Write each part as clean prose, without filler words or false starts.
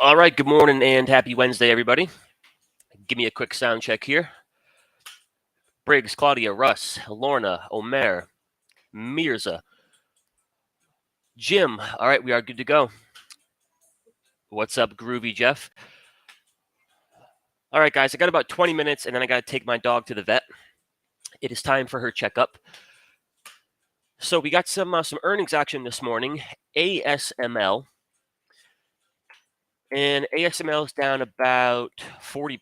All right, good morning and happy Wednesday, everybody. Give me a quick sound check here. Briggs, Claudia, Russ, Lorna, Omer, Mirza, Jim. All right, we are good to go. What's up, Groovy Jeff? All right, guys, I got about 20 minutes and then I got to take my dog to the vet. It is time for her checkup. So we got some earnings action this morning. ASML. And ASML is down about $40.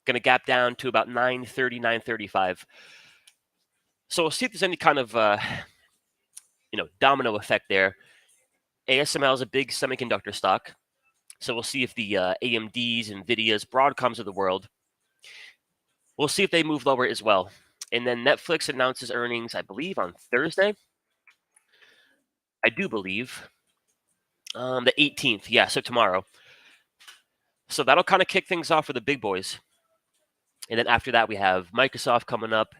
Going to gap down to about 930, 935. So we'll see if there's any kind of domino effect there. ASML is a big semiconductor stock, so we'll see if the AMDs, Nvidias, Broadcoms of the world, we'll see if they move lower as well. And then Netflix announces earnings, I believe, on Thursday. I do believe. The 18th, yeah, so tomorrow. So that'll kind of kick things off for the big boys. And then after that, we have Microsoft coming up,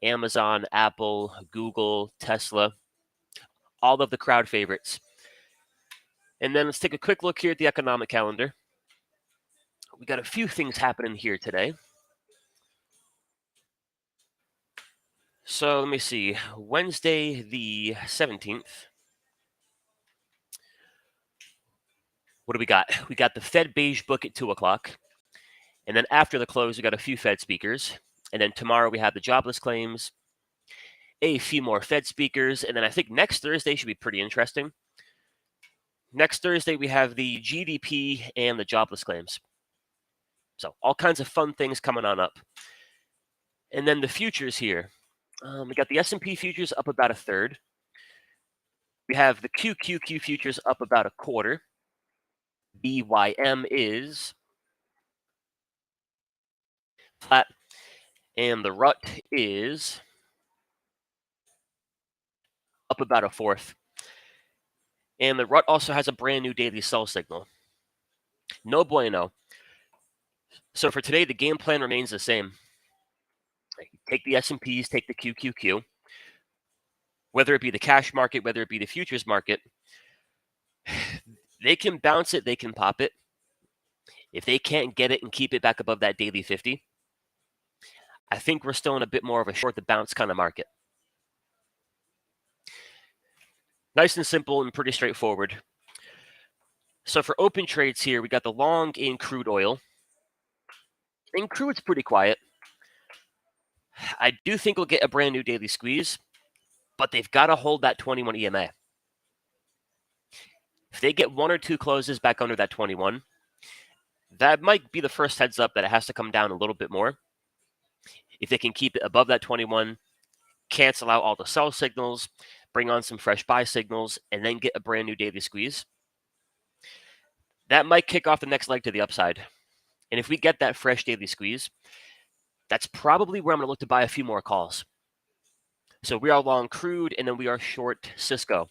Amazon, Apple, Google, Tesla, all of the crowd favorites. And then let's take a quick look here at the economic calendar. We got a few things happening here today. So let me see. Wednesday, the 17th. What do we got? We got the Fed beige book at 2 o'clock. And then after the close, we got a few Fed speakers. And then tomorrow we have the jobless claims, a few more Fed speakers. And then I think next Thursday should be pretty interesting. Next Thursday, we have the GDP and the jobless claims. So all kinds of fun things coming on up. And then the futures here. We got the S&P futures up about a third. We have the QQQ futures up about a quarter. BYM is flat, and the RUT is up about a fourth. And the RUT also has a brand new daily sell signal. No bueno. So for today, the game plan remains the same. Take the S&Ps, take the QQQ. Whether it be the cash market, whether it be the futures market, they can bounce it, they can pop it. If they can't get it and keep it back above that daily 50, I think we're still in a bit more of a short the bounce kind of market. Nice and simple and pretty straightforward. So for open trades here, we got the long in crude oil. In crude, it's pretty quiet. I do think we'll get a brand new daily squeeze, but they've got to hold that 21 EMA. If they get one or two closes back under that 21, that might be the first heads up that it has to come down a little bit more. If they can keep it above that 21, cancel out all the sell signals, bring on some fresh buy signals, and then get a brand new daily squeeze, that might kick off the next leg to the upside. And if we get that fresh daily squeeze, that's probably where I'm going to look to buy a few more calls. So we are long crude, and then we are short Cisco.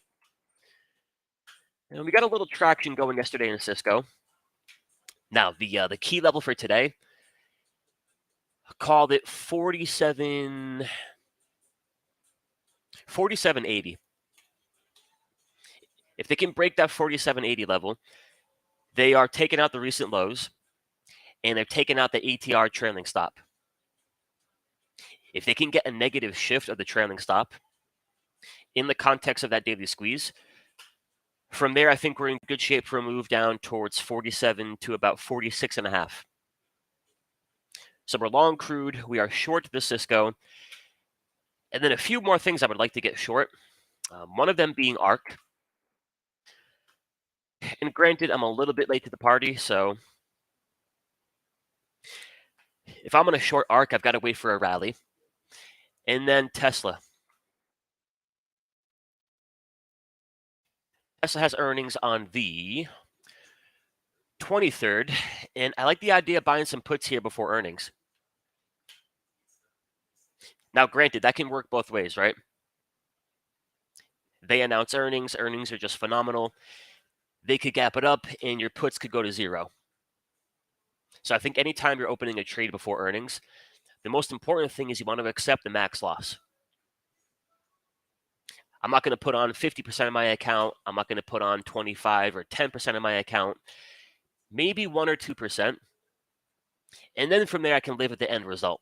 And we got a little traction going yesterday in Cisco. Now, the key level for today, called it 47.80. If they can break that 47.80 level, they are taking out the recent lows, and they're taking out the ATR trailing stop. If they can get a negative shift of the trailing stop in the context of that daily squeeze, from there, I think we're in good shape for a move down towards 47 to about 46.5. So we're long crude. We are short the Cisco. And then a few more things I would like to get short. One of them being ARC. And granted, I'm a little bit late to the party, so if I'm going to short ARC, I've got to wait for a rally. And then Tesla. Tesla has earnings on the 23rd, and I like the idea of buying some puts here before earnings. Now, granted, that can work both ways, right? They announce earnings. Earnings are just phenomenal. They could gap it up, and your puts could go to zero. So I think anytime you're opening a trade before earnings, the most important thing is you want to accept the max loss. I'm not going to put on 50% of my account. I'm not going to put on 25 or 10% of my account, maybe 1 or 2%. And then from there, I can live with the end result.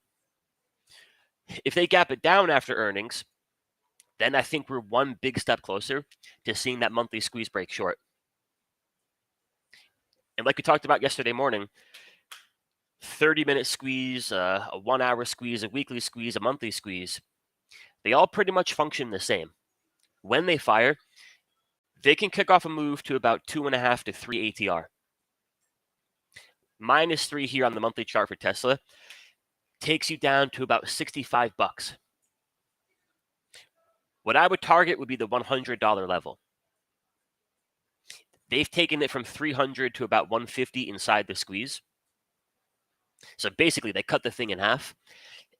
If they gap it down after earnings, then I think we're one big step closer to seeing that monthly squeeze break short. And like we talked about yesterday morning, 30-minute squeeze, a 1-hour squeeze, a weekly squeeze, a monthly squeeze, they all pretty much function the same. When they fire, they can kick off a move to about 2.5 to 3 ATR. -3 here on the monthly chart for Tesla takes you down to about $65. What I would target would be the $100 level. They've taken it from 300 to about 150 inside the squeeze. So basically, they cut the thing in half.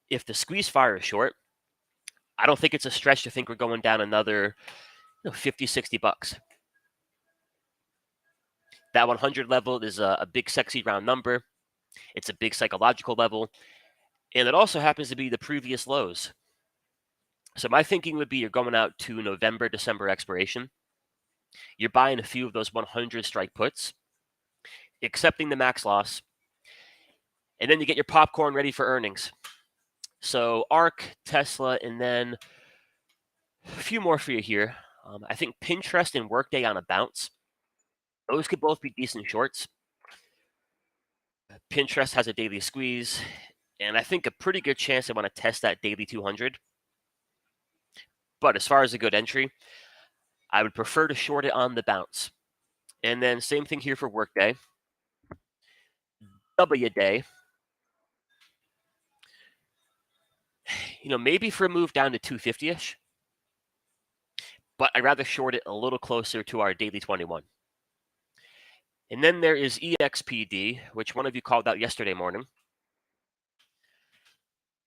If the squeeze fire is short, I don't think it's a stretch to think we're going down another 50, $60. That 100 level is a big, sexy round number. It's a big psychological level. And it also happens to be the previous lows. So my thinking would be you're going out to November, December expiration. You're buying a few of those 100 strike puts, accepting the max loss, and then you get your popcorn ready for earnings. So ARK, Tesla, and then a few more for you here. I think Pinterest and Workday on a bounce. Those could both be decent shorts. Pinterest has a daily squeeze, and I think a pretty good chance they want to test that daily 200. But as far as a good entry, I would prefer to short it on the bounce. And then same thing here for Workday. W day. Maybe for a move down to 250-ish. But I'd rather short it a little closer to our daily 21. And then there is EXPD, which one of you called out yesterday morning.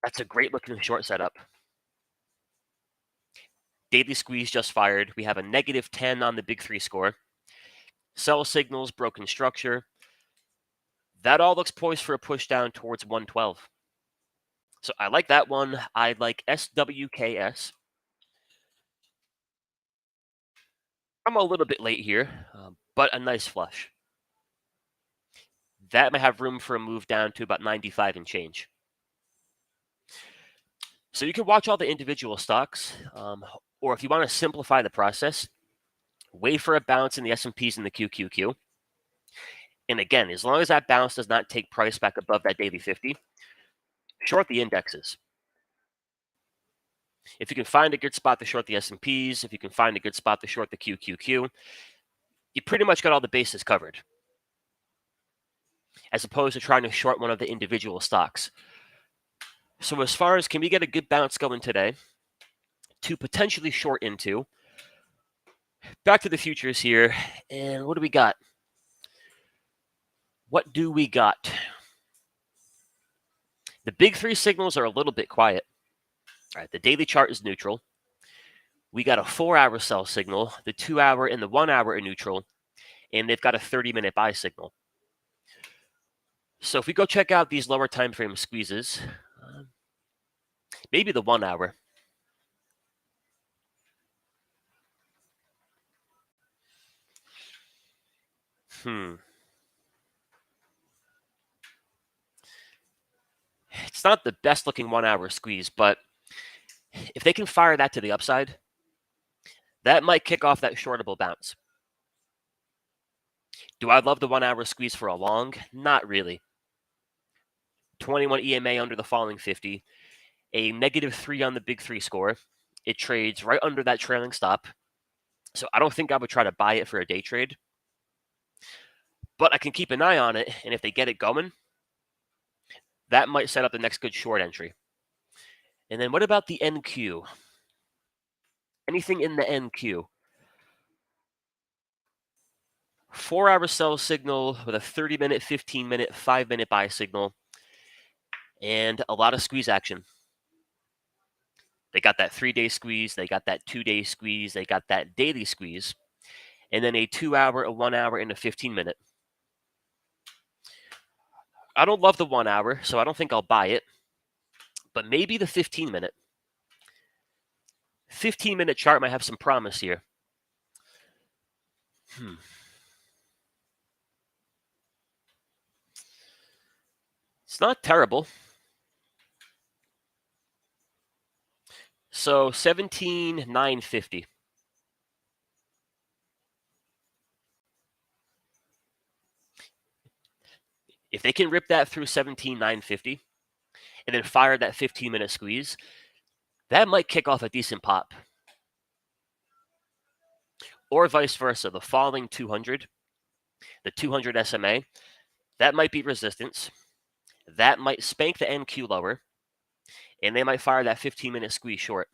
That's a great looking short setup. Daily squeeze just fired. We have a -10 on the big three score. Sell signals, broken structure. That all looks poised for a push down towards 112. So I like that one. I like SWKS. I'm a little bit late here, but a nice flush. That might have room for a move down to about 95 and change. So you can watch all the individual stocks, or if you want to simplify the process, wait for a bounce in the S&Ps and the QQQ. And again, as long as that bounce does not take price back above that daily 50, short the indexes. If you can find a good spot to short the S&Ps, if you can find a good spot to short the QQQ, you pretty much got all the bases covered, as opposed to trying to short one of the individual stocks. So as far as can we get a good bounce going today to potentially short into, back to the futures here, and what do we got? What do we got? The big three signals are a little bit quiet. All right, the daily chart is neutral. We got a 4-hour sell signal. The 2-hour and the 1-hour are neutral, and they've got a 30-minute buy signal. So if we go check out these lower time frame squeezes, maybe the 1-hour. It's not the best looking 1-hour squeeze, but if they can fire that to the upside, that might kick off that shortable bounce. Do I love the 1-hour squeeze for a long? Not really. 21 EMA under the falling 50, a -3 on the big three score. It trades right under that trailing stop. So I don't think I would try to buy it for a day trade. But I can keep an eye on it, and if they get it going, that might set up the next good short entry. And then what about the NQ? Anything in the NQ? 4-hour sell signal with a 30-minute, 15-minute, 5-minute buy signal, and a lot of squeeze action. They got that 3-day squeeze, they got that 2-day squeeze, they got that daily squeeze, and then a 2-hour, a 1-hour, and a 15-minute. I don't love the 1-hour, so I don't think I'll buy it, but maybe the 15-minute. 15-minute chart might have some promise here. It's not terrible. So 17,950. If they can rip that through 17,950 and then fire that 15-minute squeeze, that might kick off a decent pop. Or vice versa, the falling 200, the 200 SMA, that might be resistance. That might spank the NQ lower, and they might fire that 15-minute squeeze short.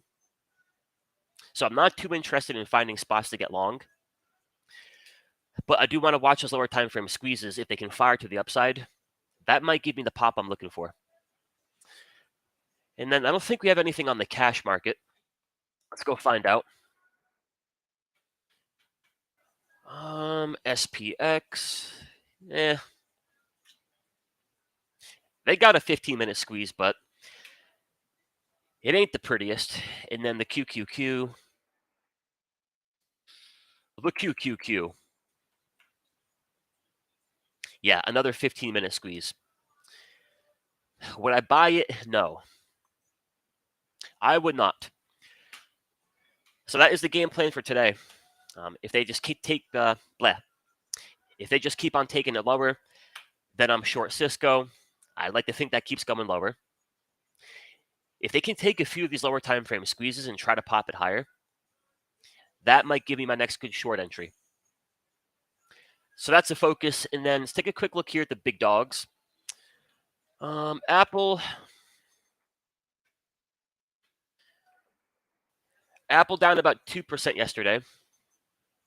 So I'm not too interested in finding spots to get long, but I do want to watch those lower time frame squeezes. If they can fire to the upside, that might give me the pop I'm looking for. And then I don't think we have anything on the cash market. Let's go find out. SPX, they got a 15-minute squeeze, but it ain't the prettiest. And then the QQQ, yeah, another 15-minute squeeze. Would I buy it? No, I would not. So that is the game plan for today. If they just keep if they just keep on taking it lower, then I'm short Cisco. I'd like to think that keeps going lower. If they can take a few of these lower time frame squeezes and try to pop it higher, that might give me my next good short entry. So that's the focus. And then let's take a quick look here at the big dogs. Apple down about 2% yesterday,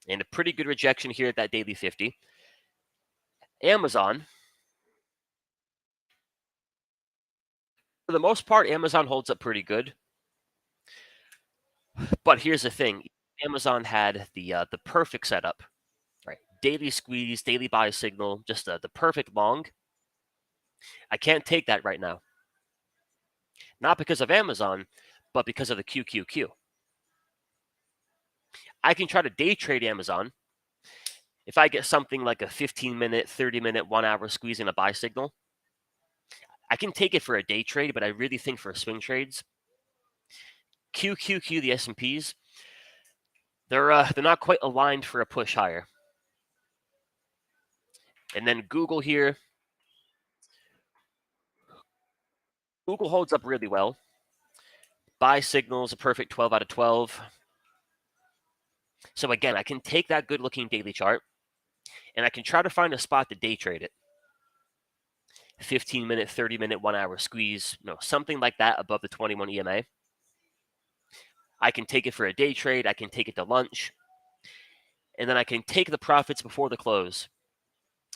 and a pretty good rejection here at that daily 50. Amazon, for the most part, Amazon holds up pretty good. But here's the thing: Amazon had the perfect setup, right? Daily squeeze, daily buy signal, just the perfect long. I can't take that right now, not because of Amazon, but because of the QQQ. I can try to day trade Amazon. If I get something like a 15-minute, 30-minute, 1-hour squeeze in a buy signal, I can take it for a day trade, but I really think for swing trades, QQQ, the S&Ps, they're not quite aligned for a push higher. And then Google here. Google holds up really well. Buy signals a perfect 12 out of 12. So again, I can take that good-looking daily chart, and I can try to find a spot to day trade it. 15-minute, 30-minute, 1-hour squeeze, something like that above the 21 EMA. I can take it for a day trade. I can take it to lunch. And then I can take the profits before the close.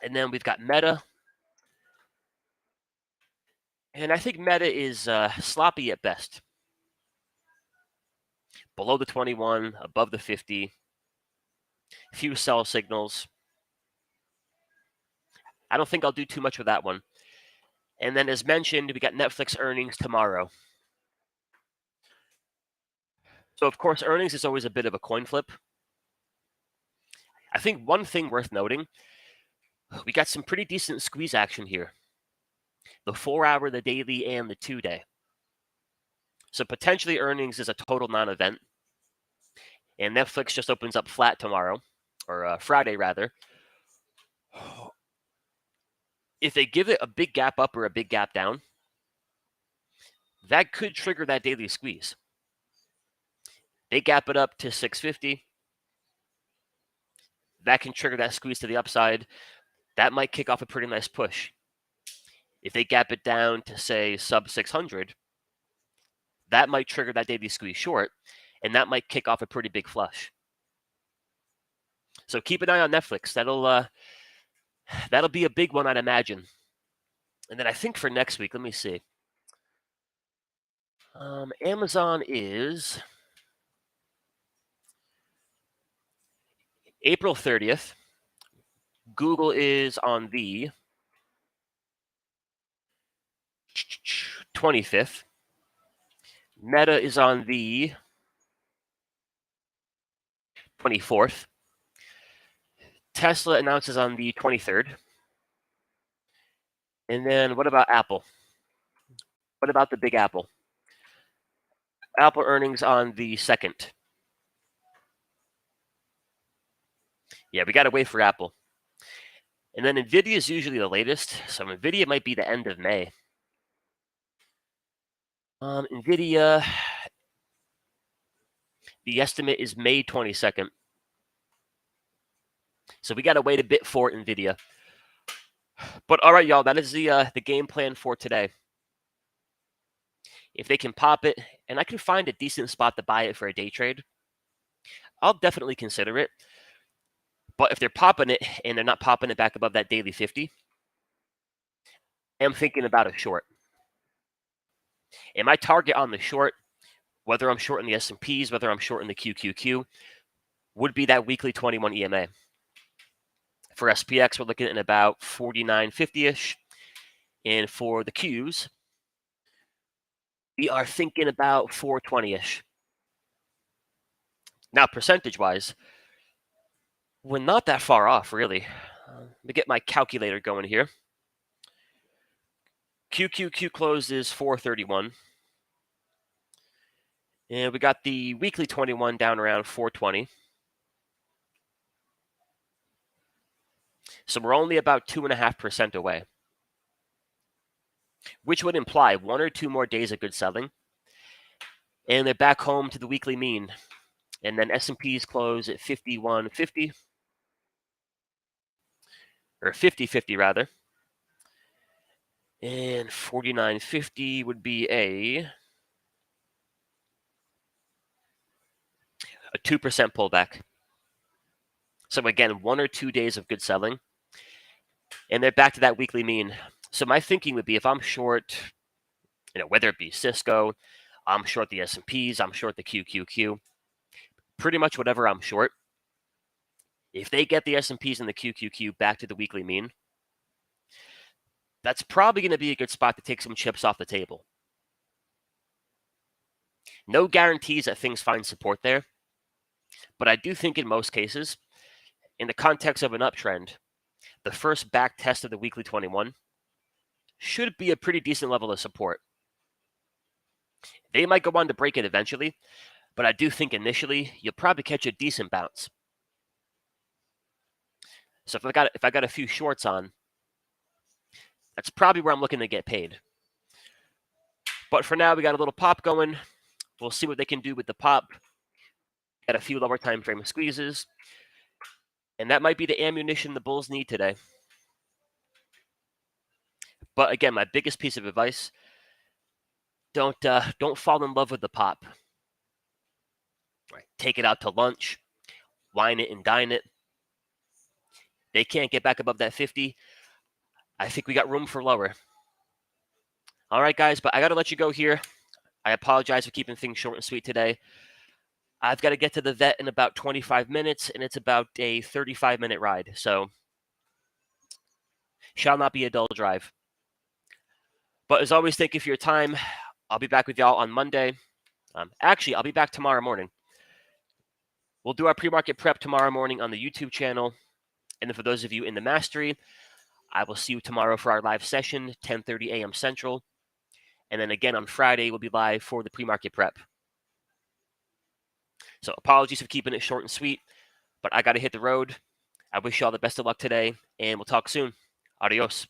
And then we've got Meta. And I think Meta is sloppy at best. Below the 21, above the 50. Few sell signals. I don't think I'll do too much with that one. And then, as mentioned, we got Netflix earnings tomorrow. So, of course, earnings is always a bit of a coin flip. I think one thing worth noting, we got some pretty decent squeeze action here. The 4-hour, the daily, and the 2-day. So potentially earnings is a total non-event. And Netflix just opens up flat tomorrow, or Friday rather. If they give it a big gap up or a big gap down, that could trigger that daily squeeze. They gap it up to 650. That can trigger that squeeze to the upside. That might kick off a pretty nice push. If they gap it down to, say, sub 600, that might trigger that daily squeeze short, and that might kick off a pretty big flush. So keep an eye on Netflix. That'll be a big one, I'd imagine. And then I think for next week, let me see. Amazon is April 30th. Google is on the 25th. Meta is on the 24th. Tesla announces on the 23rd. And then what about Apple? What about the Big Apple? Apple earnings on the 2nd. Yeah, we got to wait for Apple. And then NVIDIA is usually the latest, so NVIDIA might be the end of May. NVIDIA, the estimate is May 22nd. So we got to wait a bit for NVIDIA. But all right, y'all, that is the game plan for today. If they can pop it, and I can find a decent spot to buy it for a day trade, I'll definitely consider it. But if they're popping it and they're not popping it back above that daily 50, I'm thinking about a short. And my target on the short, whether I'm short in the S&Ps, whether I'm short in the QQQ, would be that weekly 21 EMA. For SPX, we're looking at about 49.50-ish. And for the Qs, we are thinking about 420-ish. Now, percentage-wise, we're not that far off, really. Let me get my calculator going here. QQQ close is 431. And we got the weekly 21 down around 420. So we're only about 2.5% away, which would imply 1 or 2 more days of good selling. And they're back home to the weekly mean. And then S&Ps close at 51.50. Or 50.50 rather. And 49.50 would be a 2% pullback. So again, 1 or 2 days of good selling. And they're back to that weekly mean. So my thinking would be if I'm short, whether it be Cisco, I'm short the S&Ps, I'm short the QQQ, pretty much whatever I'm short. If they get the S&Ps and the QQQ back to the weekly mean, that's probably going to be a good spot to take some chips off the table. No guarantees that things find support there, but I do think in most cases, in the context of an uptrend, the first back test of the weekly 21 should be a pretty decent level of support. They might go on to break it eventually, but I do think initially you'll probably catch a decent bounce. So if I got a few shorts on, that's probably where I'm looking to get paid. But for now, we got a little pop going. We'll see what they can do with the pop. Got a few lower time frame squeezes. And that might be the ammunition the Bulls need today. But again, my biggest piece of advice, don't fall in love with the pop. Right. Take it out to lunch, wine it and dine it. They can't get back above that 50. I think we got room for lower. All right, guys, but I got to let you go here. I apologize for keeping things short and sweet today. I've got to get to the vet in about 25 minutes, and it's about a 35-minute ride. So, shall not be a dull drive. But as always, thank you for your time. I'll be back with y'all on Monday. Actually, I'll be back tomorrow morning. We'll do our pre-market prep tomorrow morning on the YouTube channel. And then for those of you in the mastery, I will see you tomorrow for our live session, 10:30 a.m. Central. And then again on Friday, we'll be live for the pre-market prep. So apologies for keeping it short and sweet, but I got to hit the road. I wish you all the best of luck today, and we'll talk soon. Adios.